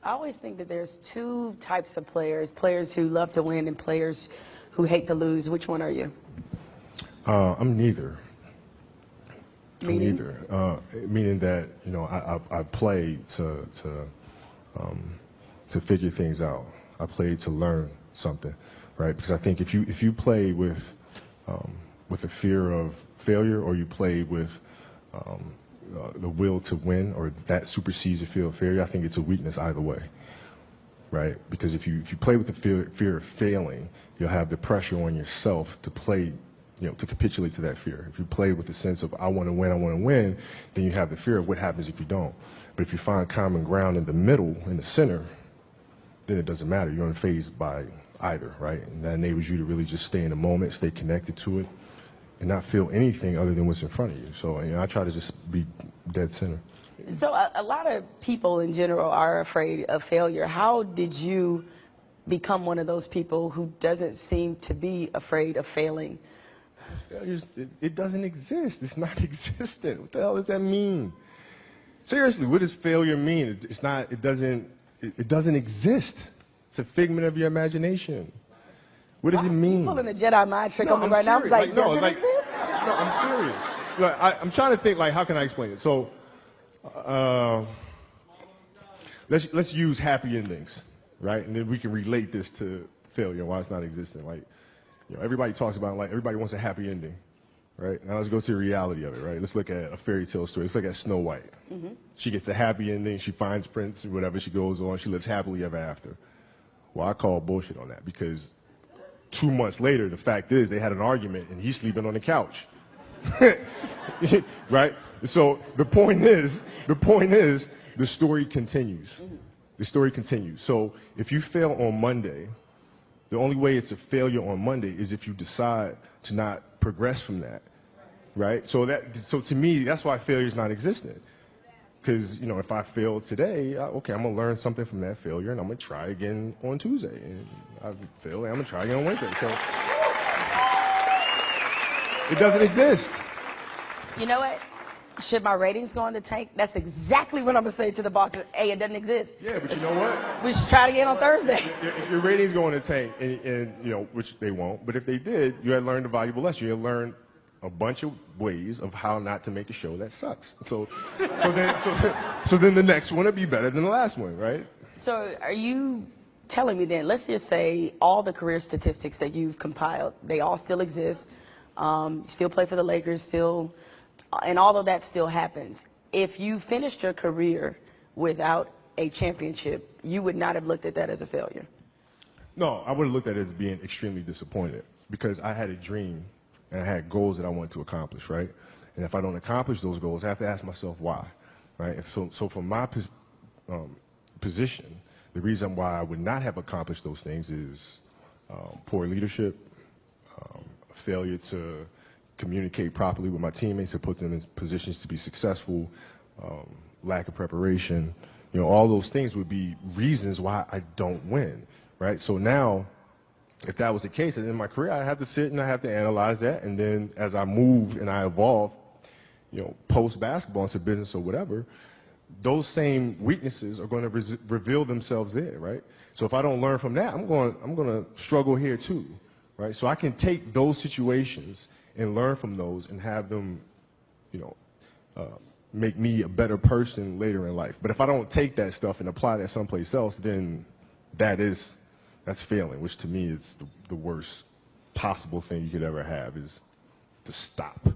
I always think that there's two types of players, players who love to win and players who hate to lose. Which one are you? I'm neither. Meaning? I'm neither. Meaning that, you know, I play to figure things out. I play to learn something, right? Because I think if you play with a fear of failure, or you play with the will to win, or that supersedes the fear of failure, I think it's a weakness either way, right? Because if you play with the fear of failing, you'll have the pressure on yourself to play, you know, to capitulate to that fear. If you play with the sense of I want to win, then you have the fear of what happens if you don't. But if you find common ground in the middle, in the center, then it doesn't matter. You're unfazed by either, right? And that enables you to really just stay in the moment, stay connected to it, and not feel anything other than what's in front of you. So, you know, I try to just be dead center. So a lot of people in general are afraid of failure. How did you become one of those people who doesn't seem to be afraid of failing? It doesn't exist. It's not existent. What the hell does that mean? Seriously, what does failure mean? It's not. It doesn't exist. It's a figment of your imagination. What does it mean? You're pulling a Jedi mind trick on me I'm right now. I was serious. like, does it exist? No, I'm serious. Look, I'm trying to think, like, how can I explain it? So, let's use happy endings, right? And then we can relate this to failure and why it's not existent. Like, you know, everybody talks about, like, everybody wants a happy ending, right? Now let's go to the reality of it, right? Let's look at a fairy tale story. Let's look at Snow White. Mm-hmm. She gets a happy ending. She finds Prince, or whatever. She goes on. She lives happily ever after. Well, I call bullshit on that, because 2 months later, the fact is they had an argument and he's sleeping on the couch. Right? So the point is, the story continues. The story continues. So if you fail on Monday, the only way it's a failure on Monday is if you decide to not progress from that. Right? So to me, that's why failure is not existent. Because, you know, if I fail today, okay, I'm going to learn something from that failure, and I'm going to try again on Tuesday. And I fail, and I'm going to try again on Wednesday. So it doesn't exist. You know what? Should my ratings go in the tank? That's exactly what I'm going to say to the boss. Hey, it doesn't exist. Yeah, but you know what? We should try it again on Thursday. If your ratings go in the tank, and you know, which they won't, but if they did, you had learned a valuable lesson. You had learned a bunch of ways of how not to make a show that sucks. So then the next one will be better than the last one, right? So are you telling me then, let's just say all the career statistics that you've compiled, they all still exist, you still play for the Lakers, still, and all of that still happens. If you finished your career without a championship, you would not have looked at that as a failure? No, I would have looked at it as being extremely disappointed, because I had a dream and I had goals that I wanted to accomplish, right? And if I don't accomplish those goals, I have to ask myself why, right? And so from my position, the reason why I would not have accomplished those things is poor leadership, failure to communicate properly with my teammates, to put them in positions to be successful, lack of preparation. You know, all those things would be reasons why I don't win, right? So now, if that was the case, in my career, I have to sit and I have to analyze that, and then as I move and I evolve, you know, post-basketball into business or whatever, those same weaknesses are going to reveal themselves there, right? So if I don't learn from that, I'm going to struggle here too, right? So I can take those situations and learn from those and have them, you know, make me a better person later in life. But if I don't take that stuff and apply that someplace else, then that's failing, which to me is the worst possible thing you could ever have, is to stop.